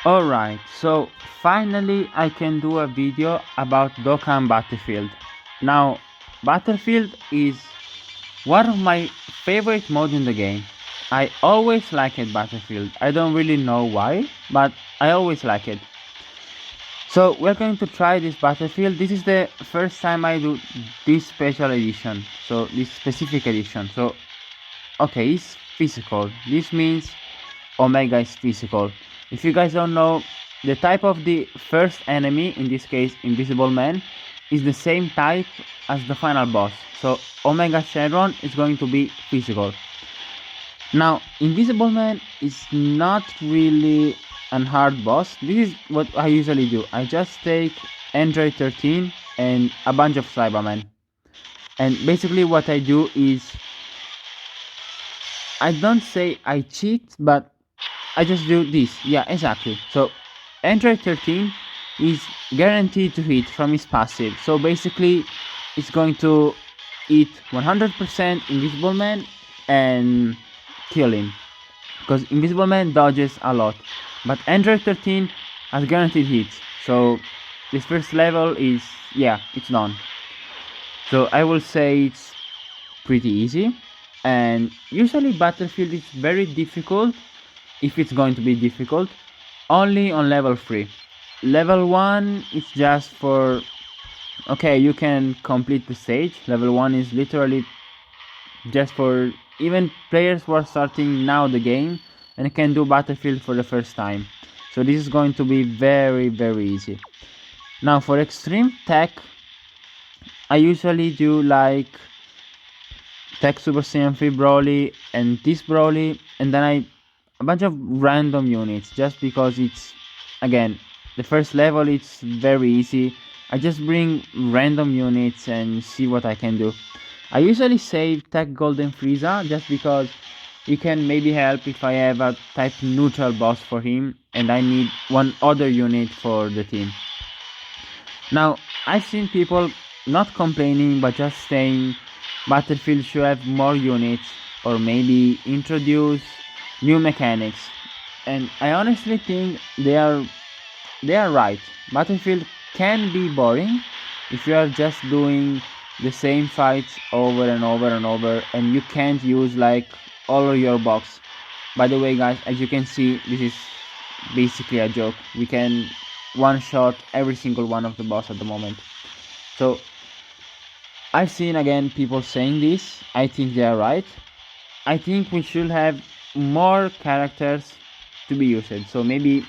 Alright, so finally I can do a video about Dokkan Battlefield. Now, Battlefield is one of my favorite modes in the game. I always liked Battlefield. I don't really know why, but I always like it. So we're going to try this Battlefield. This is the first time I do this special edition. So this specific edition. So okay, it's physical. This means Omega is physical. If you guys don't know, the type of the first enemy, in this case Invisible Man, is the same type as the final boss. So Omega Shenron is going to be physical. Now, Invisible Man is not really an hard boss. This is what I usually do. I just take Android 13 and a bunch of Cybermen. And basically what I do is, I don't say I cheat, but I just do this. Yeah, exactly. So Android 13 is guaranteed to hit from his passive. So basically it's going to hit 100% Invisible Man and kill him, because Invisible Man dodges a lot, but Android 13 has guaranteed hits. So this first level is, yeah, it's done. So I will say it's pretty easy, and usually Battlefield is very difficult, if it's going to be difficult, only on level 3. Level 1 is just for, okay, you can complete the stage. Level 1 is literally just for even players who are starting now the game and can do Battlefield for the first time. So this is going to be very easy. Now for extreme tech, I usually do like Tech Super Saiyan 3 Broly and this Broly, and then a bunch of random units, just because it's, again, the first level, it's very easy. I just bring random units and see what I can do. I usually save Tech Golden Frieza just because he can maybe help if I have a type neutral boss for him and I need one other unit for the team. Now, I've seen people not complaining but just saying Battlefield should have more units or maybe introduce new mechanics, and I honestly think they are right. Battlefield can be boring if you are just doing the same fights over and over and you can't use like all of your box. By the way guys, as you can see, this is basically a joke. We can one shot every single one of the boss at the moment. So I've seen again people saying this. I think they are right. I think we should have more characters to be used. So maybe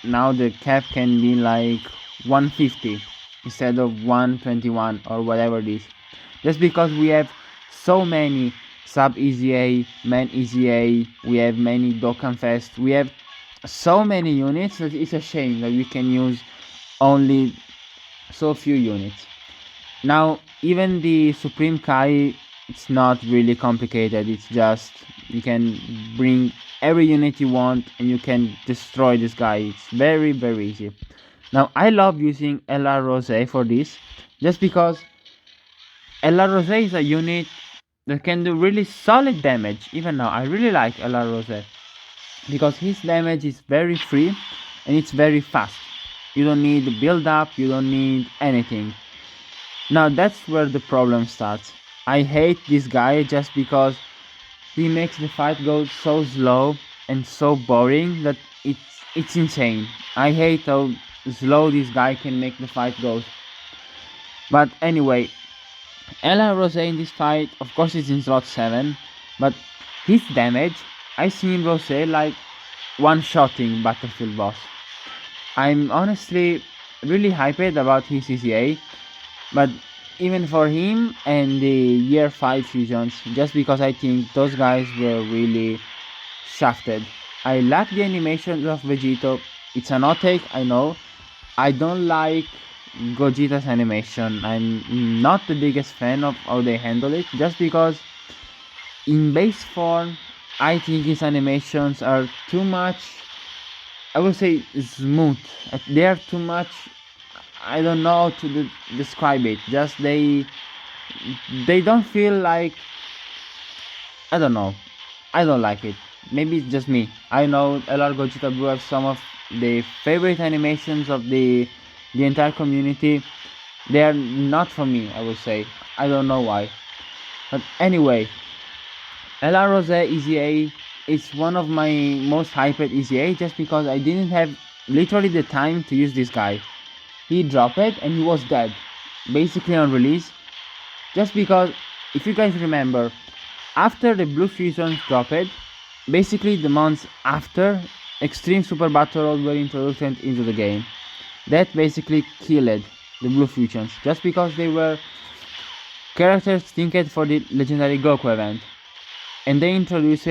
now the cap can be like 150 instead of 121 or whatever it is. Just because we have so many sub EZA, man EZA, we have many Dokkan Fest, we have so many units that it's a shame that we can use only so few units. Now even the Supreme Kai, it's not really complicated. It's just you can bring every unit you want and you can destroy this guy. It's very easy. Now I love using LR Rose for this, just because LR Rose is a unit that can do really solid damage. Even now I really like LR Rose because his damage is very free and it's very fast. You don't need build up, you don't need anything. Now that's where the problem starts. I hate this guy just because he makes the fight go so slow and so boring that it's insane. I hate how slow this guy can make the fight go. But anyway, Ella Rose in this fight, of course it's in slot 7, but his damage, I seen Rose like one-shotting Battlefield boss. I'm honestly really hyped about his CCA, but even for him and the year 5 fusions, just because I think those guys were really shafted. I like the animations of Vegito. It's an hot take, I know. I don't like Gogeta's animation. I'm not the biggest fan of how they handle it, just because in base form I think his animations are too much, I would say, smooth. They are too much, I don't know how to describe it. Just they don't feel like, I don't know. I don't like it. maybe it's just me. I know LR Gogeta Blue have some of the favorite animations of the entire community. They are not for me, I would say. I don't know why. But anyway, LR Rose EZA is one of my most hyped EZA just because I didn't have literally the time to use this guy. He dropped it and he was dead, basically on release. Just because, if you guys remember, after the Blue Fusions dropped, basically the months after, Extreme Super Battle Road were introduced into the game. That basically killed the Blue Fusions, just because they were characters thinked for the legendary Goku event. And they introduced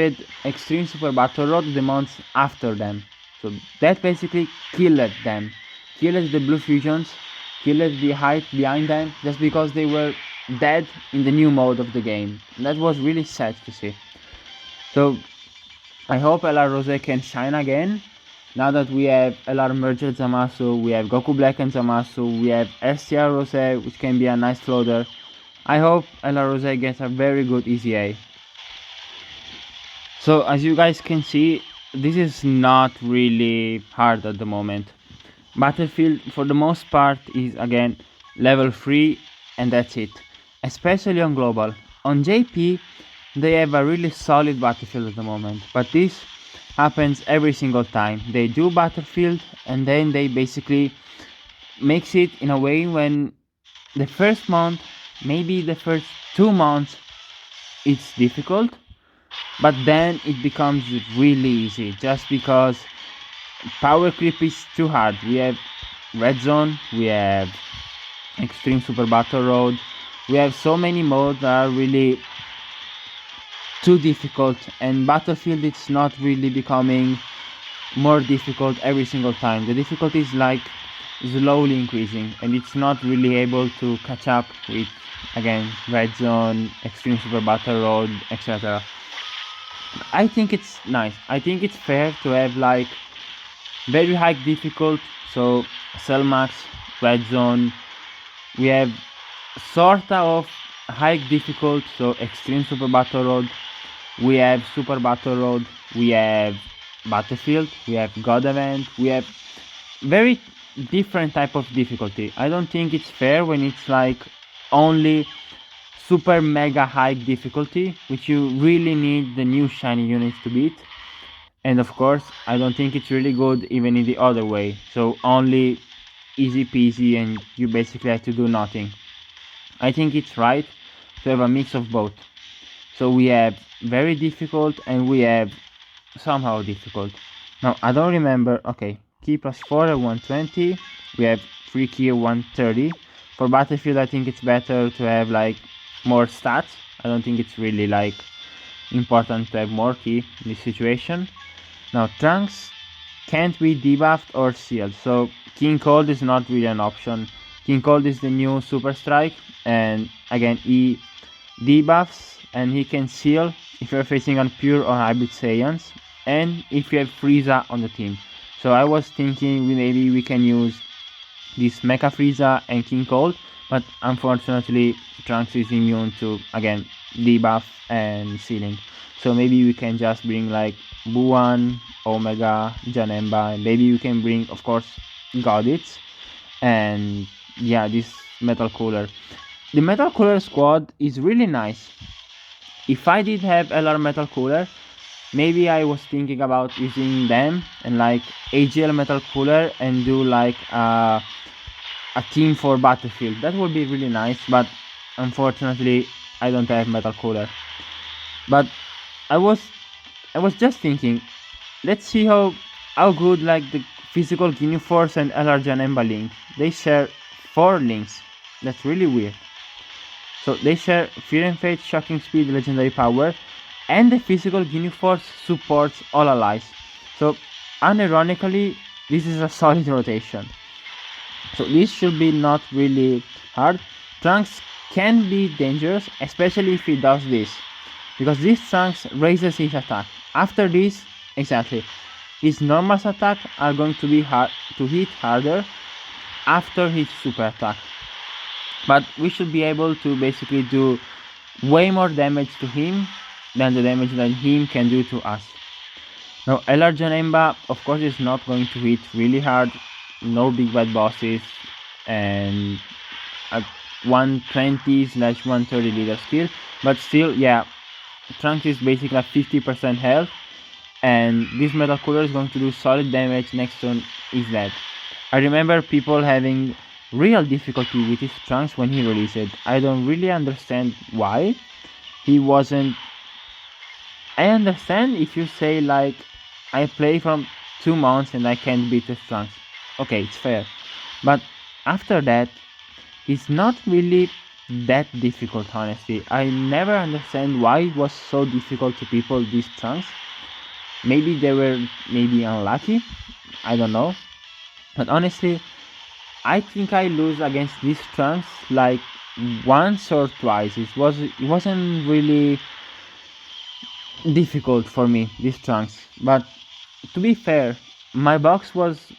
Extreme Super Battle Road the months after them. So that basically killed them. Killed the Blue Fusions, killed the hype behind them, just because they were dead in the new mode of the game. And that was really sad to see. So I hope LR Rose can shine again. Now that we have LR Merged Zamasu, we have Goku Black and Zamasu, we have STR Rose, which can be a nice floater. I hope LR Rose gets a very good EZA. So as you guys can see, this is not really hard at the moment. Battlefield for the most part is again level 3 and that's it, especially on global. On JP they have a really solid Battlefield at the moment, but this happens every single time. They do Battlefield and then they basically makes it in a way when the first month, maybe the first 2 months, it's difficult, but then it becomes really easy just because power creep is too hard. We have Red Zone, we have Extreme Super Battle Road, we have so many modes that are really too difficult, and Battlefield it's not really becoming more difficult every single time. The difficulty is like slowly increasing and it's not really able to catch up with, again, Red Zone, Extreme Super Battle Road, etc. I think it's nice. I think it's fair to have like very high difficult, so Cell Max, Red Zone. We have sorta of high difficult, so Extreme Super Battle Road. We have Super Battle Road. We have Battlefield. We have God Event. We have very different type of difficulty. I don't think it's fair when it's like only super mega high difficulty, which you really need the new shiny units to beat. And of course, I don't think it's really good even in the other way. So only easy peasy and you basically have to do nothing. I think it's right to have a mix of both. So we have very difficult and we have somehow difficult. Now I don't remember. Okay, key plus 4 at 120. We have free key at 130. For Battlefield I think it's better to have like more stats. I don't think it's really like important to have more key in this situation. Now Trunks can't be debuffed or sealed, so King Cold is not really an option. King Cold is the new Super Strike, and again he debuffs and he can seal if you're facing on pure or hybrid Saiyans, and if you have Frieza on the team. So I was thinking maybe we can use this Mecha Frieza and King Cold, but unfortunately Trunks is immune to, again, debuff and sealing. So maybe we can just bring like Buwan, Omega, Janemba, and maybe we can bring, of course, Godits, and yeah, this Metal Cooler. The Metal Cooler squad is really nice. If I did have LR Metal Cooler, maybe I was thinking about using them and like AGL Metal Cooler and do like a team for Battlefield. That would be really nice, but unfortunately I don't have Metal Cooler. But I was just thinking, let's see how good like the physical Ginyu Force and LR Janemba link. They share 4 links. That's really weird. So they share Fear and Fate, Shocking Speed, Legendary Power, and the physical Ginyu Force supports all allies. So unironically, this is a solid rotation. So this should be not really hard. Trunks can be dangerous, especially if he does this, because this Trunks raises his attack. After this, exactly, his normal attack are going to be hard to hit harder after his super attack. But we should be able to basically do way more damage to him than the damage that him can do to us. Now LR Janemba of course is not going to hit really hard, no big bad bosses, and at 120 slash 130 leader skill, but still, yeah, Trunks is basically at 50% health, and this metal cooler is going to do solid damage next turn is dead. I remember people having real difficulty with his Trunks when he released it. I don't really understand why he wasn't. I understand if you say like I play from 2 months and I can't beat his Trunks. Okay, it's fair, but after that it's not really that difficult, honestly. I never understand why it was so difficult to people these Trunks. Maybe they were unlucky, I don't know, but honestly I think I lose against these Trunks like once or twice. It wasn't really difficult for me, these Trunks, but to be fair, my box was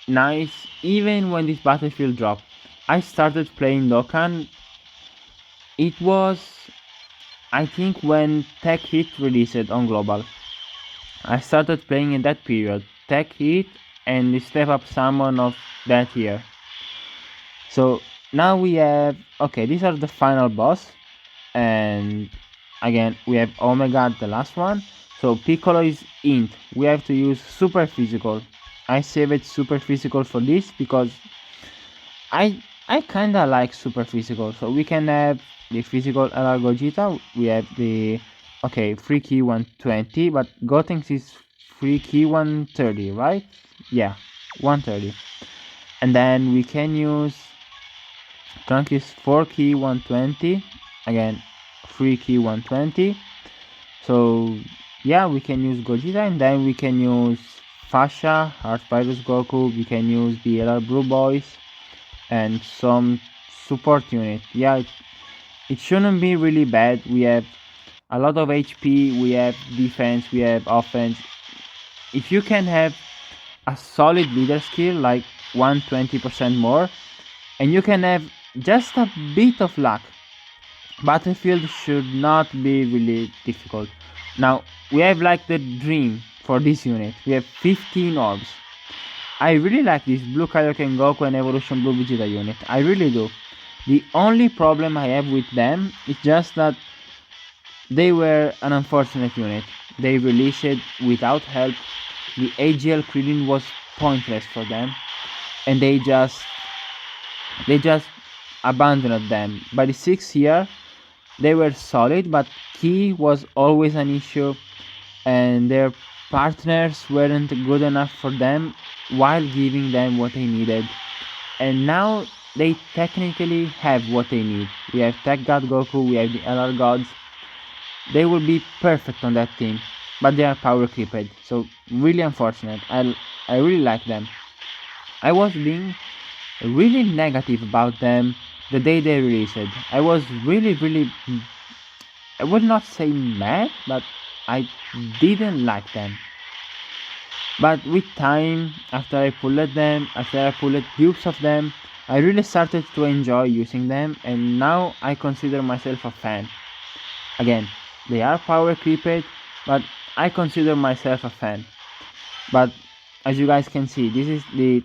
nice even when this Battlefield dropped. I started playing Dokkan. It was, I think, when Tech Hit released on global. I started playing in that period, Tech Hit and the Step Up Summon of that year. So now we have, okay, these are the final boss, and again we have Omega, the last one. So Piccolo is int, we have to use super physical. I saved super physical for this because I kinda like super physical. So we can have the physical LR Gogeta, we have the, okay, free key 120, but Gotenks is free key 130, right? Yeah, 130. And then we can use Trunk is 4 key 120, again free key 120. So yeah, we can use Gogeta, and then we can use Fascia, Heart Virus Goku, we can use the LR Blue Boys, and some support unit. Yeah, it shouldn't be really bad. We have a lot of HP, we have defense, we have offense. If you can have a solid leader skill like 120% more, and you can have just a bit of luck, Battlefield should not be really difficult. Now we have like the dream for this unit. We have 15 orbs. I really like this Blue Kaioken Goku and Evolution Blue Vegeta unit. I really do. The only problem I have with them is just that they were an unfortunate unit. They released it without help. The AGL Krillin was pointless for them, and they just abandoned them. By the 6th year, they were solid, but key was always an issue, and their partners weren't good enough for them while giving them what they needed. And now they technically have what they need. We have Tech God Goku, we have the LR Gods. They will be perfect on that team, but they are power creeped, so really unfortunate. I really like them. I was being really negative about them the day they released it. I was really, I would not say mad, but I didn't like them. But with time, after I pulled dupes of them, I really started to enjoy using them, and now I consider myself a fan. Again, they are power creeped, but I consider myself a fan. But as you guys can see, this is the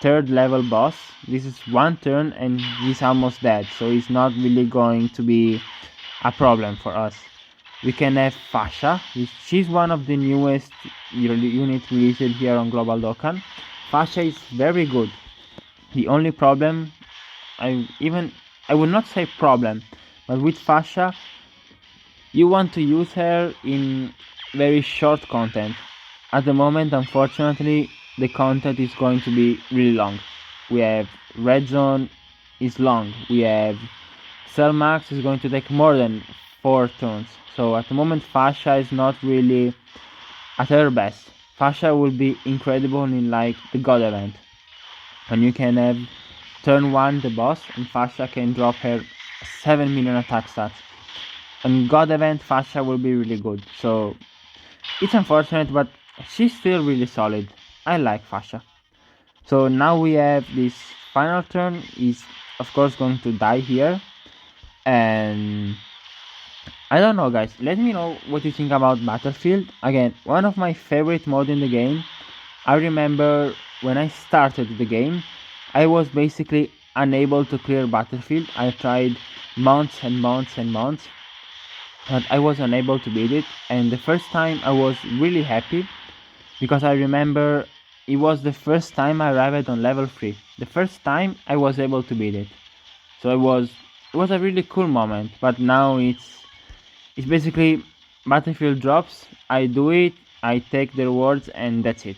3rd level boss. This is one turn and he's almost dead, so it's not really going to be a problem for us. We can have Fascia, she's one of the newest units released here on Global Dokkan. Fascia is very good. The only problem, I would not say problem, but with Fascia, you want to use her in very short content. At the moment, unfortunately, the content is going to be really long. We have Red Zone is long. We have Cell Max is going to take more than 4 turns. So at the moment, Fascia is not really at her best. Fascia will be incredible in like the God event, when you can have turn 1 the boss and Fascia can drop her 7 million attack stats. On God event, Fascia will be really good. So it's unfortunate, but she's still really solid. I like Fascia. So now we have this final turn is of course going to die here, and I don't know, guys. Let me know what you think about Battlefield. Again, one of my favorite modes in the game. I remember when I started the game, I was basically unable to clear Battlefield. I tried months and months and months, but I was unable to beat it. And the first time I was really happy because I remember it was the first time I arrived on level 3. The first time I was able to beat it. So it was a really cool moment, but now it's basically Battlefield drops, I do it, I take the rewards, and that's it.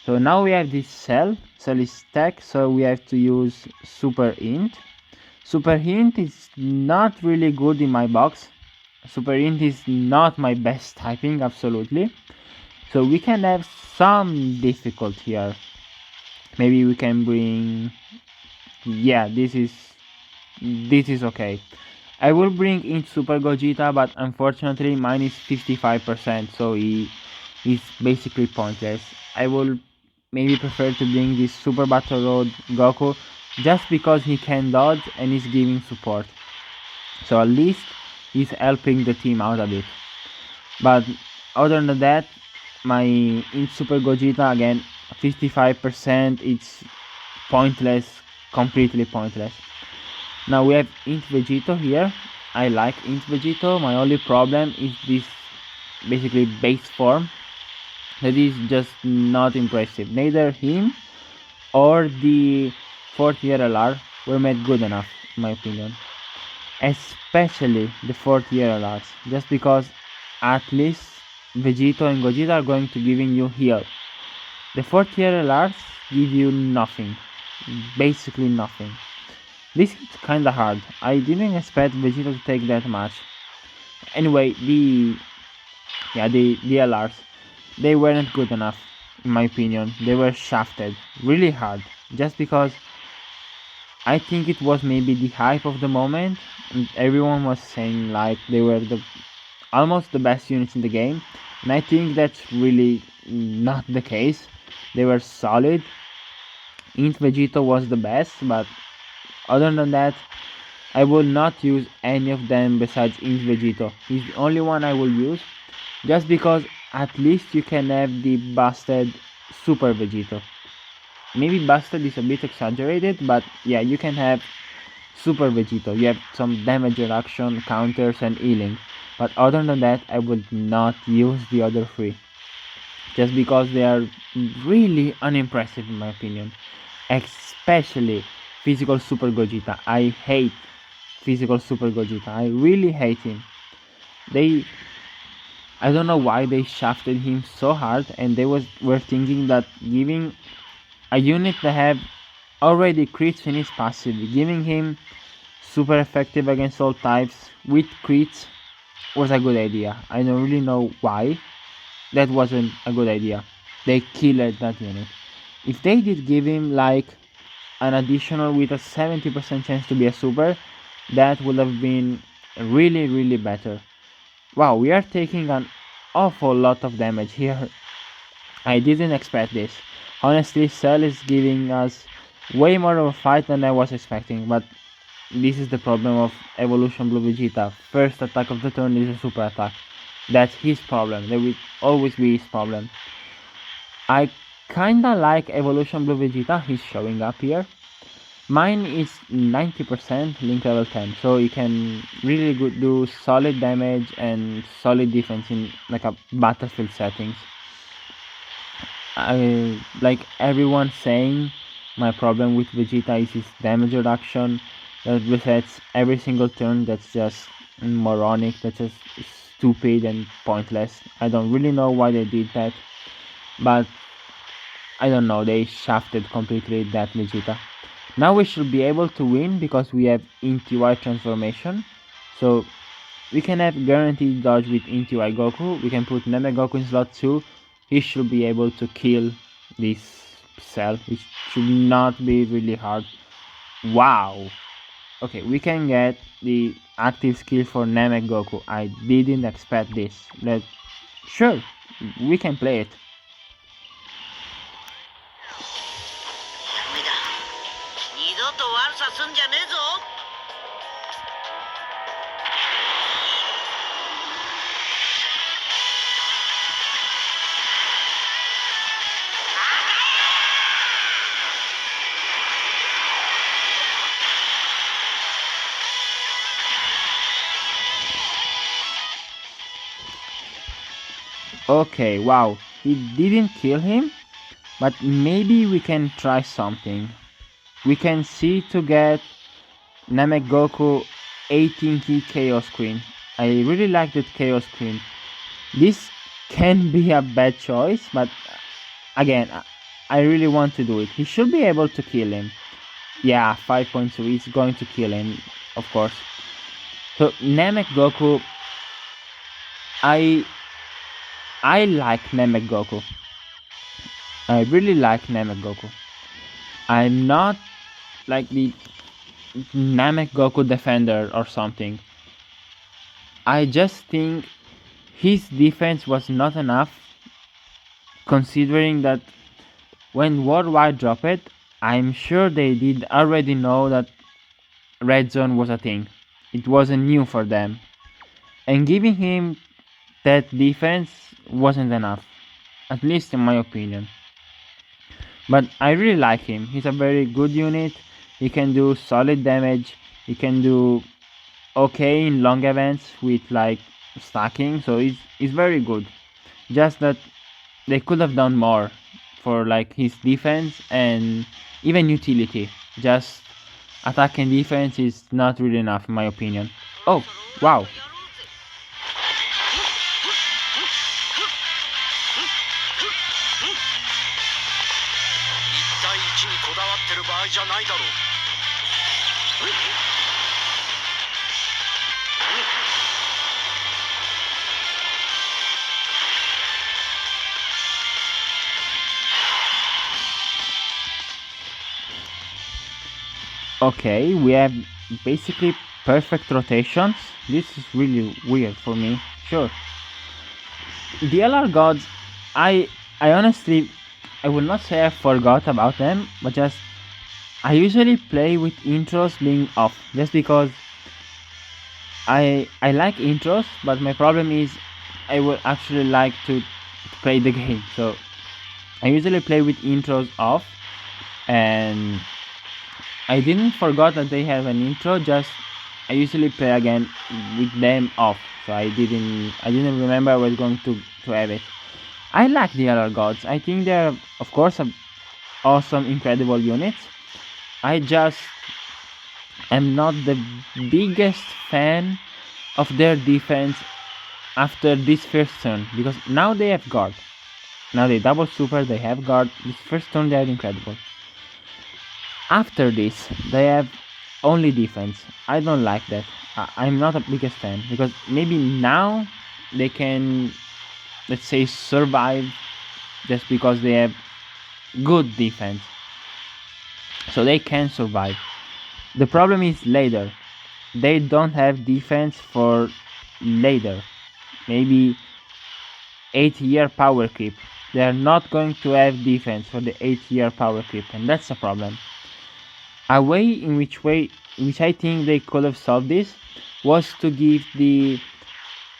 So now we have this cell is stack, so we have to use super int. Super int is not really good in my box. Super int is not my best typing, absolutely. So we can have some difficulty here. Maybe we can bring, yeah, this is okay. I will bring in Super Gogeta, but unfortunately mine is 55%, so he is basically pointless. I will maybe prefer to bring this Super Battle Road Goku just because he can dodge and is giving support. So at least he's helping the team out a bit. But other than that, my in Super Gogeta again 55%, it's pointless, completely pointless. Now we have int Vegito here. I like int Vegito. My only problem is this basically base form that is just not impressive. Neither him or the 4th year LR were made good enough, in my opinion. Especially the 4th year LRs, just because at least Vegito and Gogeta are going to giving you heal. The 4th year LRs give you nothing, basically nothing. This is kinda hard. I didn't expect Vegeta to take that much. Anyway, the LRs, they weren't good enough, in my opinion. They were shafted really hard, just because I think it was maybe the hype of the moment, and everyone was saying like they were the almost the best units in the game, and I think that's really not the case. They were solid. Int Vegito was the best, but other than that, I will not use any of them besides Int Vegito. He's the only one I will use, just because at least you can have the busted Super Vegito. Maybe busted is a bit exaggerated, but yeah, you can have Super Vegito. You have some damage reduction, counters, and healing. But other than that, I would not use the other three, just because they are really unimpressive in my opinion. Especially physical Super Gogeta. I hate physical Super Gogeta. I really hate him. I don't know why they shafted him so hard, and they were thinking that giving a unit that have already crits in his passive, giving him super effective against all types with crits was a good idea. I don't really know why that wasn't a good idea. They killed that unit. If they did give him like an additional with a 70% chance to be a super, that would have been really better. Wow, we are taking an awful lot of damage here. I didn't expect this. Honestly, Cell is giving us way more of a fight than I was expecting, but this is the problem of Evolution Blue Vegeta. First attack of the turn is a super attack. That's his problem. That will always be his problem. I kinda like Evolution Blue Vegeta. He's showing up here. Mine is 90% Link level 10, so you can really do solid damage and solid defense in like a battlefield settings. I like everyone saying my problem with Vegeta is his damage reduction that resets every single turn. That's just moronic, that's just stupid and pointless. I don't really know why they did that, but I don't know, they shafted completely that Vegeta. Now we should be able to win because we have Inti Y transformation. So we can have guaranteed dodge with Inti Y Goku. We can put Namek Goku in slot 2. He should be able to kill this cell, which should not be really hard. Wow. Okay, we can get the active skill for Namek Goku. I didn't expect this. But sure, we can play it. Okay, wow. He didn't kill him, but maybe we can try something. We can see to get Namek Goku 18 key Chaos Queen. I really like that Chaos Queen. This can be a bad choice, but again, I really want to do it. He should be able to kill him. Yeah, 5.2 is going to kill him, of course. So Namek Goku, I like Namek Goku. I really like Namek Goku. I'm not like the Namek Goku defender or something. I just think his defense was not enough, considering that when Worldwide dropped it, I'm sure they did already know that Red Zone was a thing. It wasn't new for them. And giving him that defense wasn't enough, at least in my opinion. But I really like him. He's a very good unit. He can do solid damage. He can do okay in long events with like stacking, so he's very good. Just that they could have done more for like his defense and even utility. Just attack and defense is not really enough in my opinion. Oh, wow. Okay, we have basically perfect rotations. This is really weird for me. Sure. The LR gods, I honestly, I will not say I forgot about them, but just I usually play with intros being off, just because I like intros, but my problem is I would actually like to play the game. So I usually play with intros off, and I didn't forgot that they have an intro. Just I usually play again with them off, so I didn't remember I was going to have it. I like the other gods. I think they're of course awesome, incredible units. I just am not the biggest fan of their defense after this first turn, because now they have guard. Now they double super, they have guard. This first turn they are incredible. After this, they have only defense. I don't like that. I'm not a biggest fan, because maybe now they can, let's say, survive just because they have good defense. So they can survive. The problem is later. They don't have defense for later. Maybe 8-year power creep. They are not going to have defense for the 8-year power creep, and that's a problem. A way in which I think they could have solved this was to give the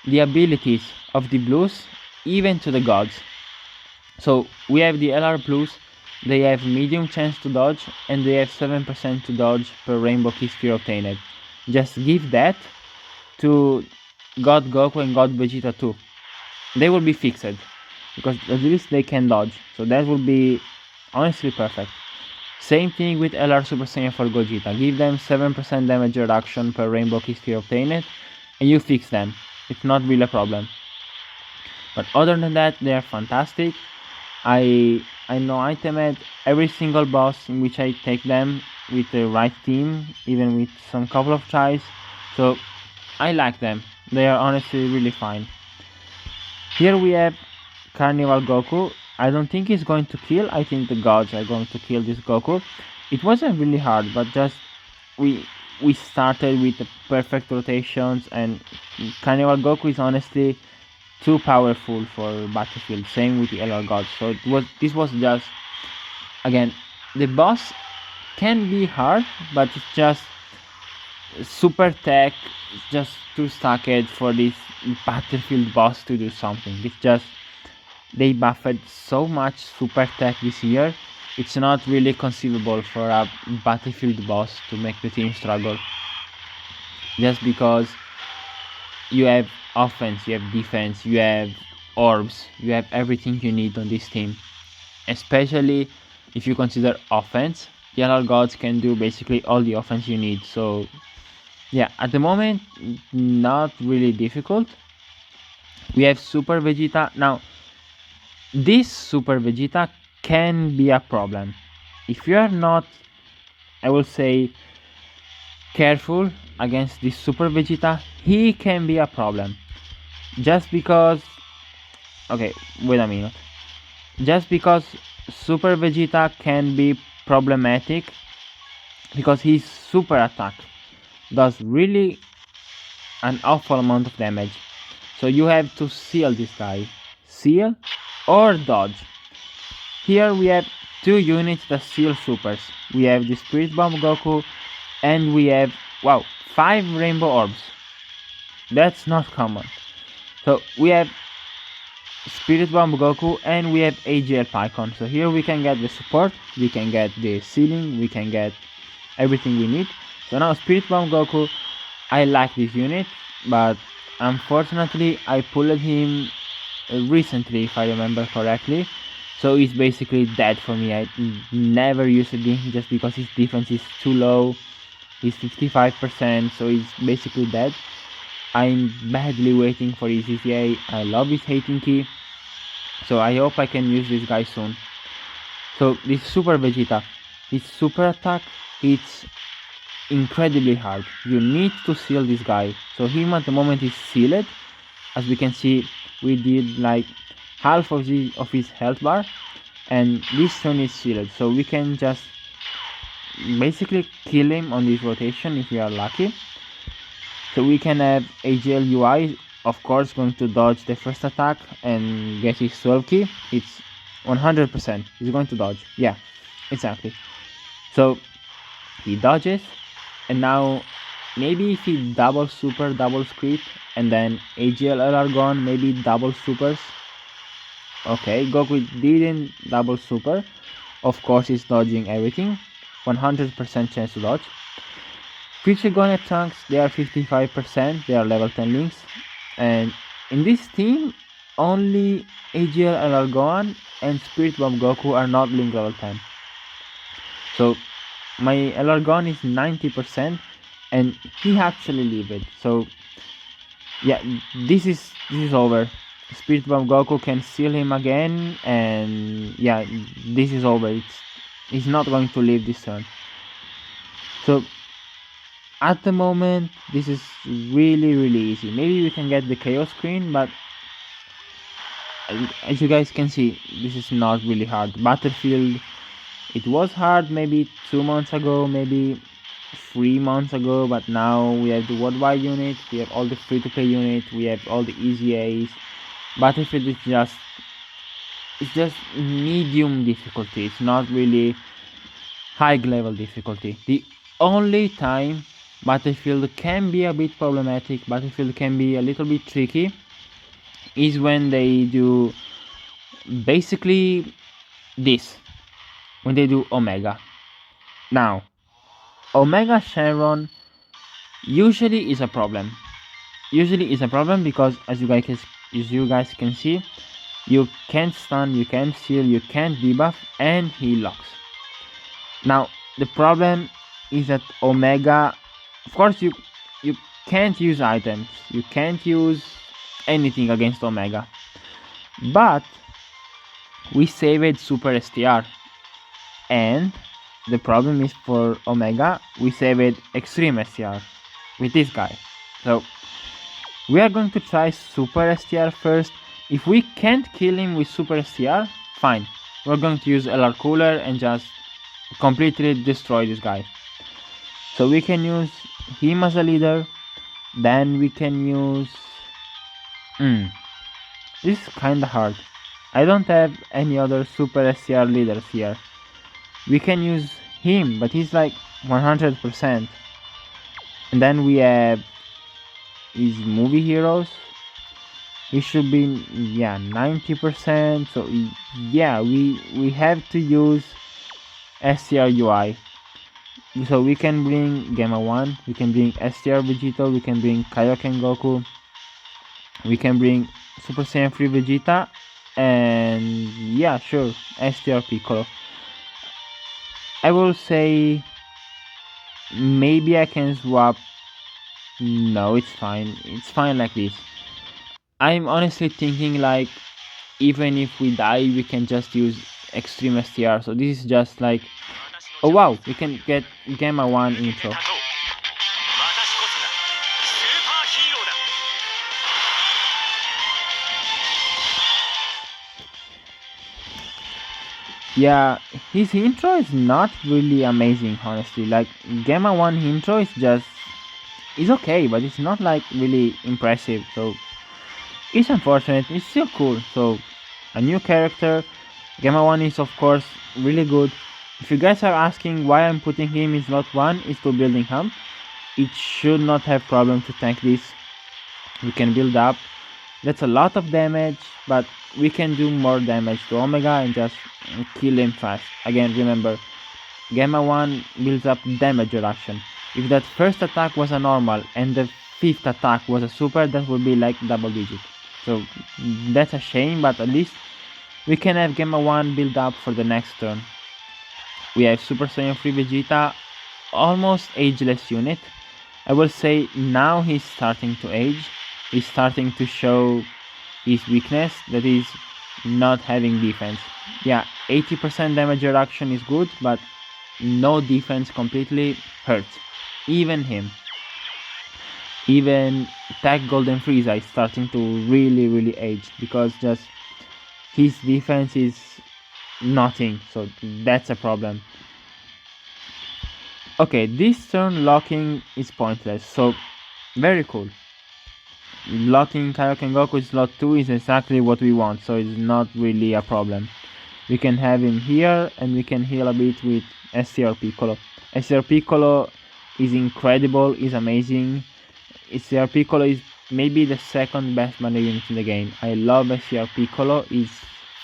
abilities of the blues even to the gods. So we have the LR blues, they have medium chance to dodge, and they have 7% to dodge per rainbow key sphere obtained. Just give that to God Goku and God Vegeta too. They will be fixed, because at least they can dodge, so that will be honestly perfect. Same thing with LR Super Saiyan for Gogeta. Give them 7% damage reduction per rainbow key sphere obtained, and you fix them. It's not really a problem. But other than that, they are fantastic. I know item at every single boss in which I take them with the right team, even with some couple of tries. So I like them. They are honestly really fine. Here we have Carnival Goku. I don't think he's going to kill. I think the gods are going to kill this Goku. It wasn't really hard, but just we started with the perfect rotations, and Carnival Goku is honestly too powerful for Battlefield. Same with the LR gods. So this was just, again, the boss can be hard, but it's just super tech. It's just too stacked for this Battlefield boss to do something. It's just they buffed so much super tech this year. It's not really conceivable for a Battlefield boss to make the team struggle, just because you have offense, you have defense, you have orbs, you have everything you need on this team. Especially if you consider offense, the LR gods can do basically all the offense you need. So yeah, at the moment, not really difficult. We have Super Vegeta. Now, this Super Vegeta can be a problem. If you are not, I will say, careful against this Super Vegeta, he can be a problem. Just because, okay, wait a minute. Just because Super Vegeta can be problematic because his super attack does really an awful amount of damage. So you have to seal this guy. Seal or dodge. Here we have two units that seal supers. We have the Spirit Bomb Goku and we have, wow, 5 Rainbow Orbs. That's not common. So we have Spirit Bomb Goku and we have AGL Pycon. So here we can get the support, we can get the sealing, we can get everything we need. So now Spirit Bomb Goku, I like this unit, but unfortunately I pulled him recently if I remember correctly. So he's basically dead for me. I never used him just because his defense is too low. He's 55%, so he's basically dead. I'm badly waiting for his ECA. I love his hating key. So I hope I can use this guy soon. So this Super Vegeta, his super attack, it's incredibly hard. You need to seal this guy. So him at the moment is sealed. As we can see, we did like half of his health bar, and this turn is sealed. So we can just basically kill him on this rotation if we are lucky. So we can have AGL UI, of course, going to dodge the first attack and get his 12 key. It's 100%. He's going to dodge. Yeah, exactly. So he dodges, and now maybe if he double super, double crit, and then AGL LR gone, maybe double supers. Okay, Goku didn't double super. Of course, he's dodging everything. 100% chance to dodge. Future Gonet Trunks, they are 55%, they are level 10 links. And in this team, only AGL LR Gohan and Spirit Bomb Goku are not link level 10. So my LR Gohan is 90% and he actually lived it. So yeah, this is over. Spirit Bomb Goku can seal him again, and yeah, this is over. He's not going to live this turn. So at the moment, this is really easy. Maybe we can get the chaos screen, but as you guys can see, this is not really hard. Battlefield, it was hard maybe 2 months ago, maybe 3 months ago, but now we have the worldwide unit, we have all the free-to-play unit, we have all the easy A's. Battlefield is just medium difficulty. It's not really high level difficulty. The only time Battlefield can be a bit problematic, Battlefield can be a little bit tricky, is when they do basically this, when they do Omega. Now, Omega Shenron usually is a problem. Because as you guys can see, you can't stun, you can't seal, you can't debuff, and he locks. Now the problem is that Omega, of course, you can't use items, you can't use anything against Omega, but we saved Super STR, and the problem is for Omega, we saved Extreme STR with this guy. So we are going to try Super STR first. If we can't kill him with Super STR, fine. We're going to use LR Cooler and just completely destroy this guy. So we can use him as a leader. Then we can use... This is kinda hard. I don't have any other Super STR leaders here. We can use him, but he's like 100%. And then we have his movie heroes. He should be 90%. So yeah, we have to use STR UI. So we can bring Gamma 1, we can bring STR Vegito, we can bring Kaioken Goku, we can bring Super Saiyan 3 Vegeta, and yeah, sure, STR Piccolo. I will say maybe I can swap. No, it's fine. It's fine like this. I'm honestly thinking like even if we die, we can just use Extreme STR. So this is just like, oh wow, we can get Gamma 1 intro. Yeah, his intro is not really amazing, honestly. Like Gamma 1 intro is just is okay, but it's not like really impressive. So it's unfortunate. It's still cool. So a new character. Gamma 1 is of course really good. If you guys are asking why I'm putting him in slot 1, is to building him. It should not have problem to tank this. We can build up. That's a lot of damage, but we can do more damage to Omega and just kill him fast. Again, remember, Gamma 1 builds up damage reduction. If that first attack was a normal and the 5th attack was a super, that would be like double digit. So that's a shame, but at least we can have Gamma 1 build up for the next turn. We have Super Saiyan 3 Vegeta, almost ageless unit. I will say now he's starting to age. He's starting to show his weakness, that is not having defense. Yeah, 80% damage reduction is good, but no defense completely hurts. Even him. Even Tech Golden Frieza is starting to really age, because just his defense is nothing, so that's a problem. Okay, this turn locking is pointless, so very cool. Locking Kaioken Goku in slot 2 is exactly what we want, so it's not really a problem. We can have him here, and we can heal a bit with STR Piccolo. STR Piccolo is incredible, is amazing. STR Piccolo is maybe the second best mana unit in the game. I love STR Piccolo, is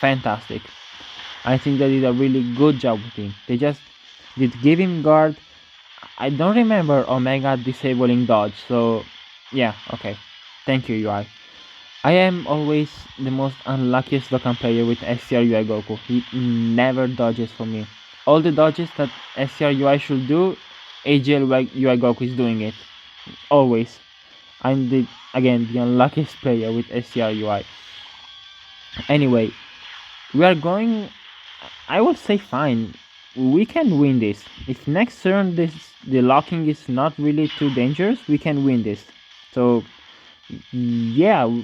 fantastic. I think they did a really good job with him. They just did give him guard. I don't remember Omega disabling dodge, so yeah, okay. Thank you, UI. I am always the most unluckiest Dokkan player with STR UI Goku. He never dodges for me. All the dodges that STR UI should do, AGL UI Goku is doing it. Always. I'm the unluckiest player with STR UI. Anyway, we are going, I will say fine. We can win this. If next turn the locking is not really too dangerous, we can win this. So yeah,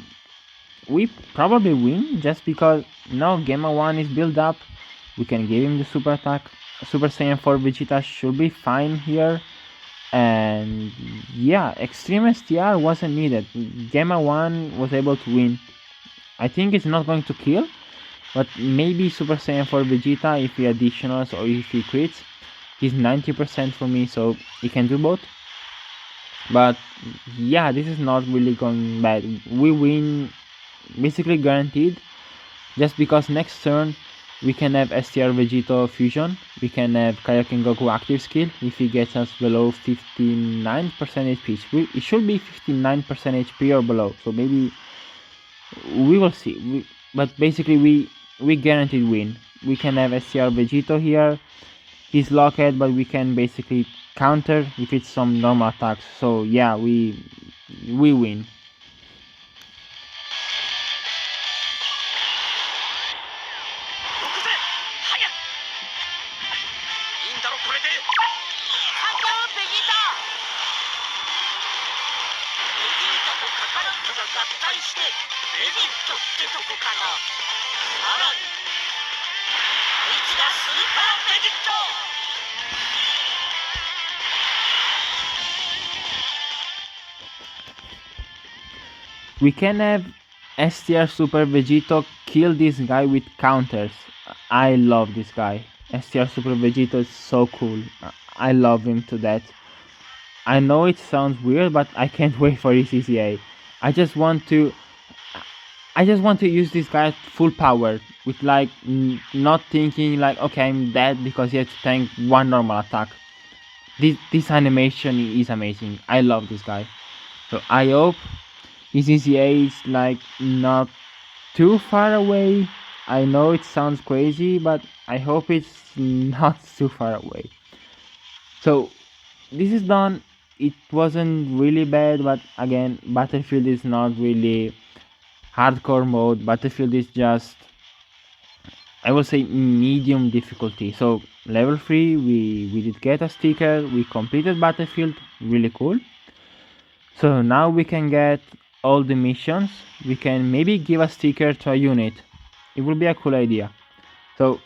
we probably win, just because now Gamma 1 is built up. We can give him the super attack. Super Saiyan 4 Vegeta should be fine here. And yeah, Extreme STR wasn't needed. Gamma 1 was able to win. I think it's not going to kill, but maybe Super Saiyan 4 Vegeta, if he additionals or if he crits. He's 90% for me, so he can do both. But yeah, this is not really going bad. We win basically guaranteed, just because next turn we can have STR Vegito fusion. We can have Kaioken Goku active skill if he gets us below 59% HP. It should be 59% HP or below, so maybe we will see. But basically we guaranteed win. We can have STR Vegito here. He's locked, but we can basically counter if it's some normal attacks. So yeah, we win. We can have STR Super Vegito kill this guy with counters. I love this guy. STR Super Vegito is so cool. I love him to death. I know it sounds weird, but I can't wait for his CCA. I just want to use this guy at full power, with like not thinking like, okay, I'm dead because he has to tank one normal attack. This animation is amazing. I love this guy. So I hope his CCA is like not too far away. I know it sounds crazy, but I hope it's not too far away. So this is done. It wasn't really bad, but again, Battlefield is not really hardcore mode. Battlefield is just, I will say, medium difficulty. So level 3, we did get a sticker. We completed Battlefield, really cool. So now we can get all the missions. We can maybe give a sticker to a unit. It will be a cool idea. So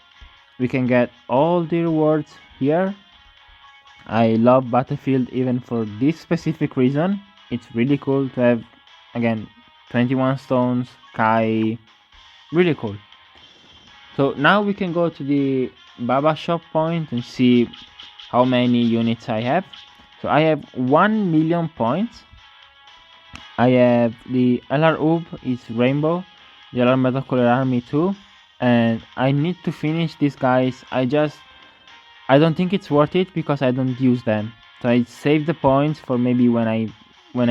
we can get all the rewards here. I love Battlefield even for this specific reason. It's really cool to have, again, 21 stones, Kai, really cool. So now we can go to the Baba shop point and see how many units I have. So I have 1 million points. I have the LR UB is Rainbow, the LR Metal Color Army too, and I need to finish these guys. I don't think it's worth it because I don't use them. So I save the points for maybe when I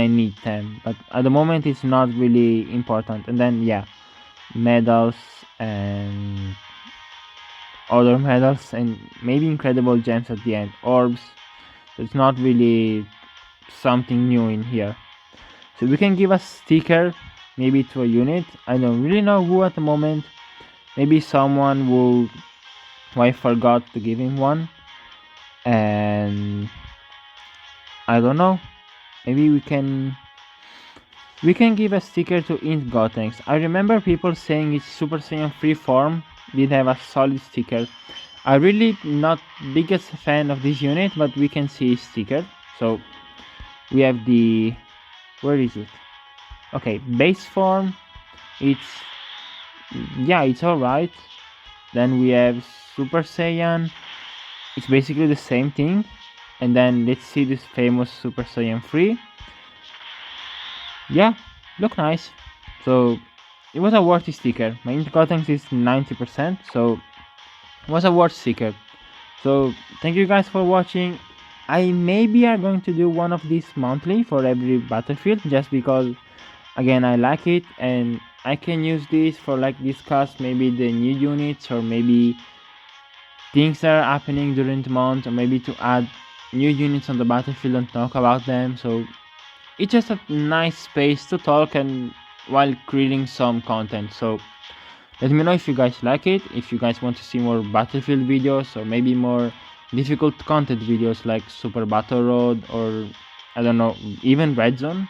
need them. But at the moment it's not really important. And then yeah, medals and other medals and maybe incredible gems at the end. Orbs. So it's not really something new in here. So we can give a sticker maybe to a unit. I don't really know who at the moment. Maybe someone who I forgot to give him one. And I don't know. Maybe we can give a sticker to Int Gotenks. I remember people saying its Super Saiyan 3 form did have a solid sticker. I really not biggest fan of this unit, but we can see sticker. So we have the, where is it? Okay, base form. It's, yeah, it's alright. Then we have Super Saiyan. It's basically the same thing. And then let's see this famous Super Saiyan 3. Yeah, look nice. So it was a worthy sticker. My int Gotenks is 90%, so it was a worth sticker. So thank you guys for watching. I maybe are going to do one of these monthly for every Battlefield, just because again I like it and I can use this for like discuss maybe the new units or maybe things that are happening during the month, or maybe to add new units on the Battlefield and talk about them. So it's just a nice space to talk and while creating some content. So let me know if you guys like it, if you guys want to see more Battlefield videos or maybe more difficult content videos like Super Battle Road or I don't know, even Red Zone.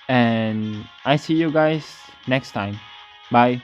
And I see you guys next time. Bye.